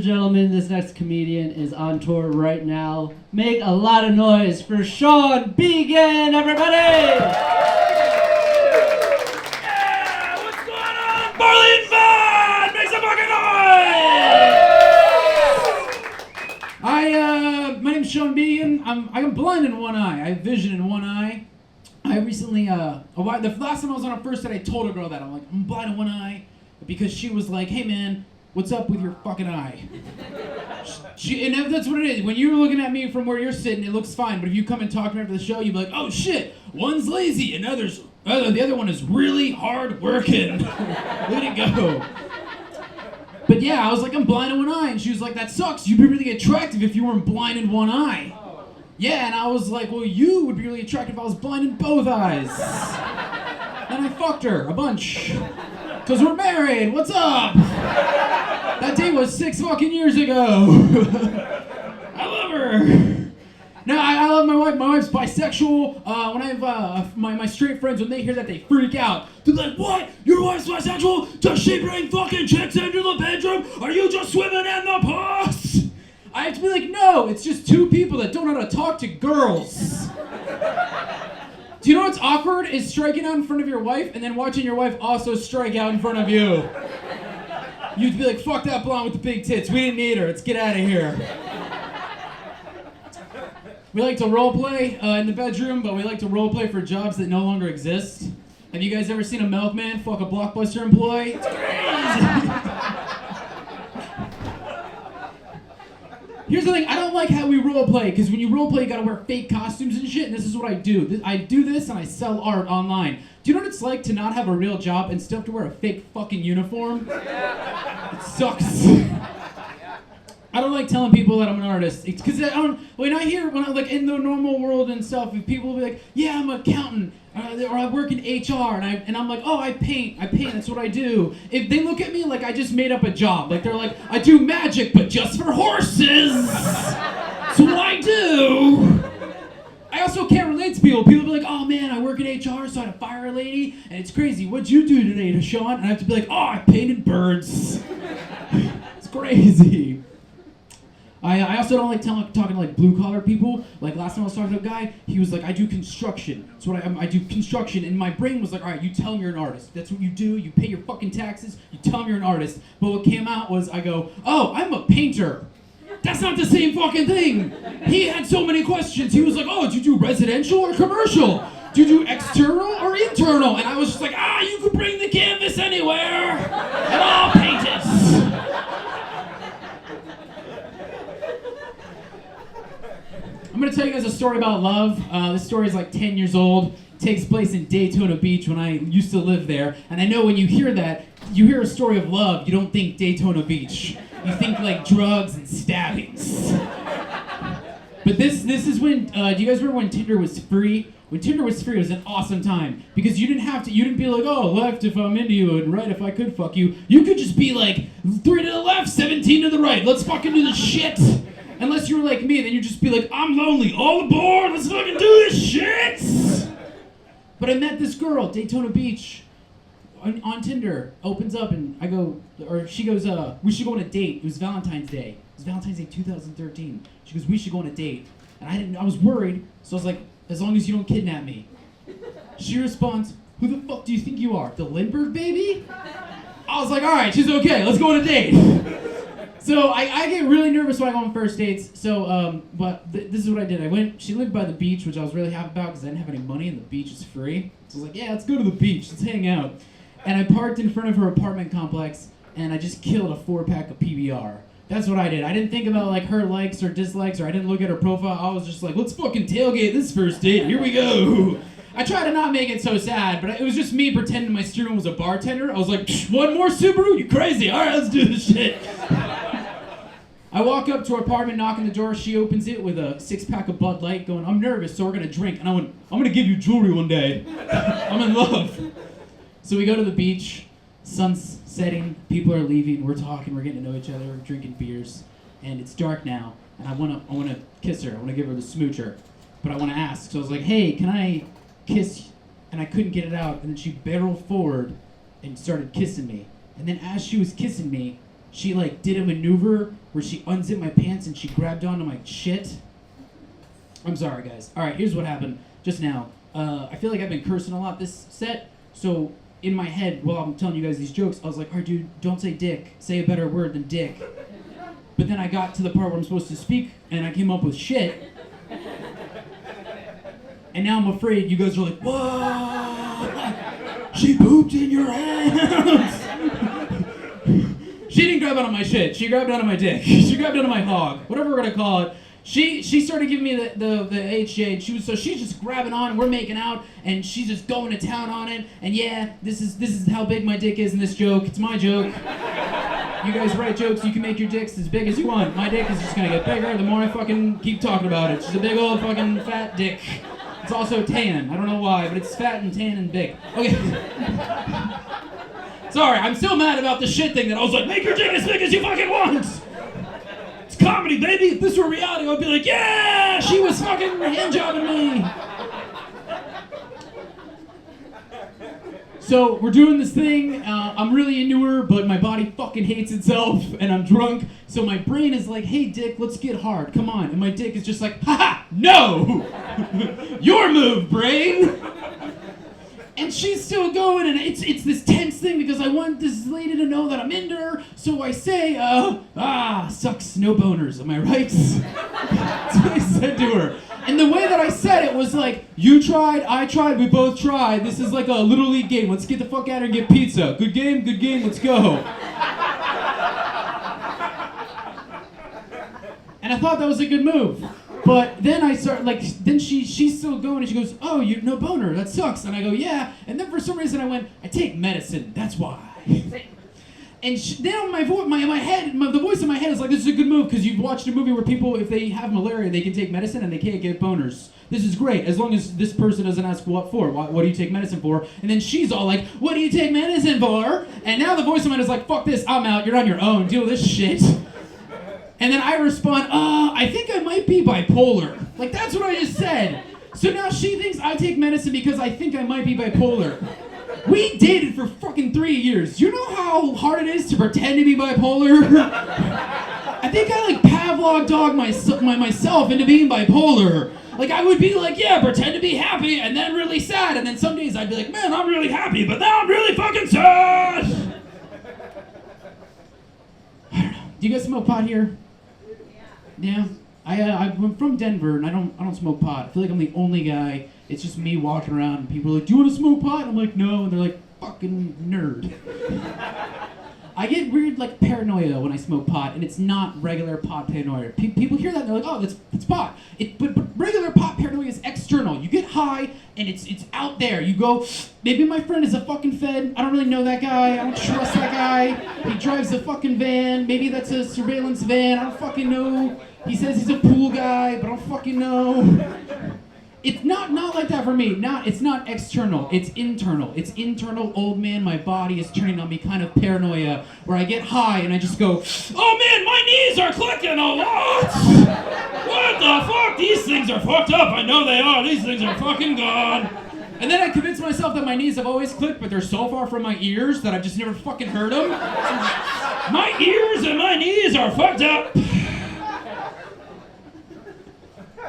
gentlemen, this next comedian is on tour right now. Make a lot of noise for Sean Beagan, everybody! Yeah! What's going on? Barley and Fun! Make some fucking noise! My name's Sean Beagan. I'm blind in one eye. I have vision in one eye. I recently, the last time I was on a first date, I told a girl that. I'm like, I'm blind in one eye. Because she was like, hey man, what's up with your fucking eye? And that's what it is. When you're looking at me from where you're sitting, it looks fine. But if you come and talk to me after the show, you'd be like, oh shit, one's lazy and the other one is really hard working. Way to go. But yeah, I was like, I'm blind in one eye. And she was like, that sucks. You'd be really attractive if you weren't blind in one eye. Yeah, and I was like, well, you would be really attractive if I was blind in both eyes. And I fucked her a bunch. Because we're married, what's up? That date was 6 fucking years ago. I love her. No, I love my wife. My wife's bisexual. When I have my straight friends, when they hear that, they freak out. They're like, what? Your wife's bisexual? Does she bring fucking chicks into the bedroom? Are you just swimming in the puss? I have to be like, no, it's just two people that don't know how to talk to girls. Do you know what's awkward is striking out in front of your wife and then watching your wife also strike out in front of you. You'd be like, fuck that blonde with the big tits. We didn't need her. Let's get out of here. We like to role play in the bedroom, but we like to role play for jobs that no longer exist. Have you guys ever seen a milkman fuck a Blockbuster employee? It's crazy. Here's the thing, I don't like how we roleplay, because when you roleplay, you gotta wear fake costumes and shit, and this is what I do. I do this and I sell art online. Do you know what it's like to not have a real job and still have to wear a fake fucking uniform? Yeah. It sucks. I don't like telling people that I'm an artist. It's because when I like in the normal world and stuff, if people will be like, yeah, I'm an accountant, or I work in HR, and I'm like, oh, I paint, that's what I do. If they look at me like I just made up a job, like they're like, I do magic, but just for horses. That's what I do. I also can't relate to people. People be like, oh man, I work in HR, so I had to fire a lady, and it's crazy. What'd you do today, Sean? And I have to be like, oh, I painted birds. It's crazy. I also don't like talking to like blue collar people. Like last time I was talking to a guy, he was like, I do construction. So I do construction, and my brain was like, all right, you tell him you're an artist. That's what you do. You pay your fucking taxes. You tell him you're an artist. But what came out was I go, oh, I'm a painter. That's not the same fucking thing. He had so many questions. He was like, oh, do you do residential or commercial? Do you do external or internal? And I was just like, you could bring the canvas anywhere, and I'll paint it. I'm going to tell you guys a story about love. This story is like 10 years old. It takes place in Daytona Beach when I used to live there. And I know when you hear that, you hear a story of love, you don't think Daytona Beach. You think like drugs and stabbings. But this is when, do you guys remember when Tinder was free? When Tinder was free, it was an awesome time. Because you didn't be like, oh, left if I'm into you and right if I could fuck you. You could just be like, 3 to the left, 17 to the right. Let's fucking do this shit. Unless you were like me, then you'd just be like, I'm lonely, all aboard, let's fucking do this shit! But I met this girl, Daytona Beach, on Tinder, opens up and I go, or she goes, we should go on a date. It was Valentine's Day. It was Valentine's Day 2013. She goes, we should go on a date. And I was worried, so I was like, as long as you don't kidnap me. She responds, who the fuck do you think you are, the Lindbergh baby? I was like, alright, she's okay, let's go on a date. So I get really nervous when I go on first dates. So, this is what I did. She lived by the beach, which I was really happy about because I didn't have any money and the beach is free. So I was like, yeah, let's go to the beach, let's hang out. And I parked in front of her apartment complex and I just killed a 4-pack of PBR. That's what I did. I didn't think about like her likes or dislikes, or I didn't look at her profile. I was just like, let's fucking tailgate this first date, here we go. I tried to not make it so sad, but it was just me pretending my student was a bartender. I was like, one more Subaru, you crazy, all right, let's do this shit. I walk up to her apartment, knock on the door. She opens it with a 6-pack of Bud Light going, I'm nervous, so we're going to drink. And I went, I'm going to give you jewelry one day. I'm in love. So we go to the beach. Sun's setting. People are leaving. We're talking. We're getting to know each other. We're drinking beers. And it's dark now. And I want to kiss her. I want to give her the smoocher. But I want to ask. So I was like, hey, can I kiss? And I couldn't get it out. And then she barreled forward and started kissing me. And then as she was kissing me, she like did a maneuver where she unzipped my pants and she grabbed onto my shit. I'm sorry, guys. All right, here's what happened just now. I feel like I've been cursing a lot this set, so in my head, while I'm telling you guys these jokes, I was like, all right, dude, don't say dick. Say a better word than dick. But then I got to the part where I'm supposed to speak, and I came up with shit. And now I'm afraid you guys are like, whoa, she pooped in your hands. She didn't grab onto my shit. She grabbed onto my dick. She grabbed onto my hog. Whatever we're gonna call it. She started giving me the HJ, and she's just grabbing on, and we're making out, and she's just going to town on it. And yeah, this is how big my dick is in this joke. It's my joke. You guys write jokes, you can make your dicks as big as you want. My dick is just gonna get bigger the more I fucking keep talking about it. It's just a big old fucking fat dick. It's also tan. I don't know why, but it's fat and tan and big. Okay. Sorry, I'm still mad about the shit thing that I was like, make your dick as big as you fucking want! It's comedy, baby! If this were reality, I would be like, yeah! She was fucking handjobbing me! So, we're doing this thing, I'm really into her, but my body fucking hates itself, and I'm drunk, so my brain is like, hey dick, let's get hard, come on. And my dick is just like, haha, no! Your move, brain! And she's still going, and it's this tense thing because I want this lady to know that I'm into her. So I say, sucks, no boners, am I right? That's what I said to her. And the way that I said it was like, you tried, I tried, we both tried. This is like a Little League game. Let's get the fuck out of here and get pizza. Good game, let's go. And I thought that was a good move. But then I start, then she's still going, and she goes, oh, you no boner, that sucks. And I go, yeah. And then for some reason I went, I take medicine, that's why. And then my head, the voice in my head is like, this is a good move, because you've watched a movie where people, if they have malaria, they can take medicine and they can't get boners. This is great, as long as this person doesn't ask what for. What do you take medicine for? And then she's all like, what do you take medicine for? And now the voice in my head is like, fuck this, I'm out, you're on your own, deal with this shit. And then I respond, I think I might be bipolar. Like, that's what I just said. So now she thinks I take medicine because I think I might be bipolar. We dated for fucking 3 years. You know how hard it is to pretend to be bipolar? I think I like Pavlov dogged myself into being bipolar. Like, I would be like, yeah, pretend to be happy and then really sad. And then some days I'd be like, man, I'm really happy, but now I'm really fucking sad. I don't know. Do you guys smoke pot here? Yeah. I'm from Denver, and I don't smoke pot. I feel like I'm the only guy. It's just me walking around, and people are like, do you want to smoke pot? And I'm like, no. And they're like, fucking nerd. I get weird, like, paranoia when I smoke pot, and it's not regular pot paranoia. People hear that, and they're like, oh, that's pot. But regular pot paranoia is external. You get high, and it's out there. You go, maybe my friend is a fucking fed. I don't really know that guy. I don't trust that guy. He drives a fucking van. Maybe that's a surveillance van. I don't fucking know. He says he's a pool guy, but I don't fucking know. It's not like that for me. It's not external. It's internal. It's internal. Old man, my body is turning on me. Kind of paranoia, where I get high and I just go, oh man, my knees are clicking a lot. What the fuck? These things are fucked up. I know they are. These things are fucking gone. And then I convince myself that my knees have always clicked, but they're so far from my ears that I've just never fucking heard them. My ears and my knees are fucked up.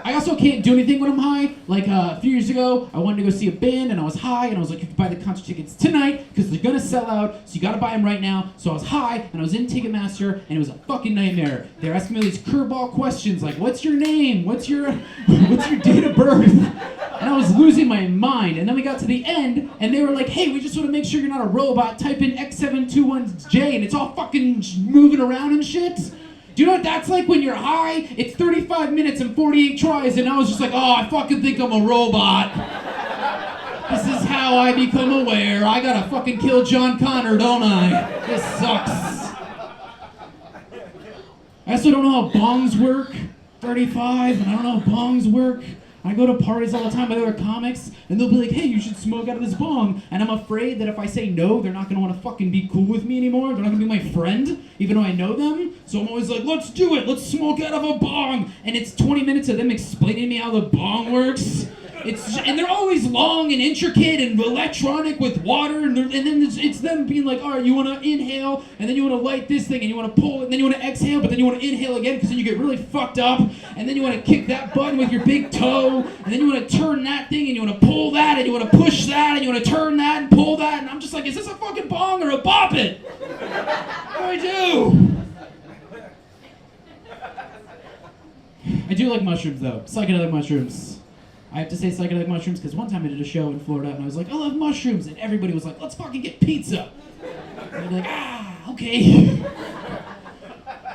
I also can't do anything when I'm high. Like a few years ago, I wanted to go see a band, and I was high, and I was like, you can buy the concert tickets tonight, because they're gonna sell out, so you gotta buy them right now. So I was high, and I was in Ticketmaster, and it was a fucking nightmare. They were asking me these curveball questions, like, what's your name? What's your date of birth? And I was losing my mind. And then we got to the end, and they were like, hey, we just want to make sure you're not a robot. Type in X721J, and it's all fucking moving around and shit. Do you know what that's like when you're high? It's 35 minutes and 48 tries, and I was just like, oh, I fucking think I'm a robot. This is how I become aware. I gotta fucking kill John Connor, don't I? This sucks. I also don't know how bongs work. 35, and I don't know how bongs work. I go to parties all the time with other comics, and they'll be like, hey, you should smoke out of this bong. And I'm afraid that if I say no, they're not going to want to fucking be cool with me anymore. They're not going to be my friend, even though I know them. So I'm always like, let's do it. Let's smoke out of a bong. And it's 20 minutes of them explaining to me how the bong works. And they're always long and intricate and electronic with water, and then it's them being like, all right, you want to inhale, and then you want to light this thing, and you want to pull it, and then you want to exhale, but then you want to inhale again, because then you get really fucked up, and then you want to kick that button with your big toe, and then you want to turn that thing, and you want to pull that, and you want to push that, and you want to turn that and pull that, and I'm just like, is this a fucking bong or a bop it? What do I do? I do like mushrooms, though. Psychedelic mushrooms. I have to say psychedelic mushrooms because one time I did a show in Florida and I was like, I love mushrooms, and everybody was like, let's fucking get pizza. And I'd be like, okay.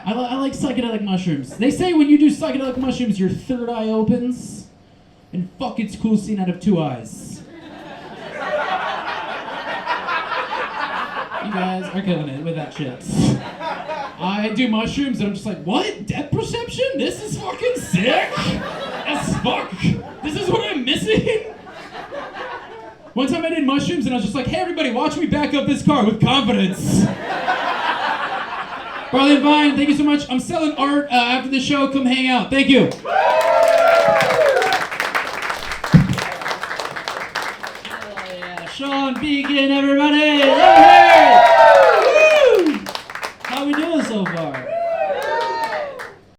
I like psychedelic mushrooms. They say when you do psychedelic mushrooms, your third eye opens, and fuck, it's cool seen out of two eyes. You guys are killing it with that shit. I do mushrooms and I'm just like, what? Depth perception? This is fucking sick as fuck. This is what I'm missing? One time I did mushrooms and I was just like, hey everybody, watch me back up this car with confidence. Barley and Vine, thank you so much. I'm selling art after the show. Come hang out. Thank you. Sean Beagan, everybody!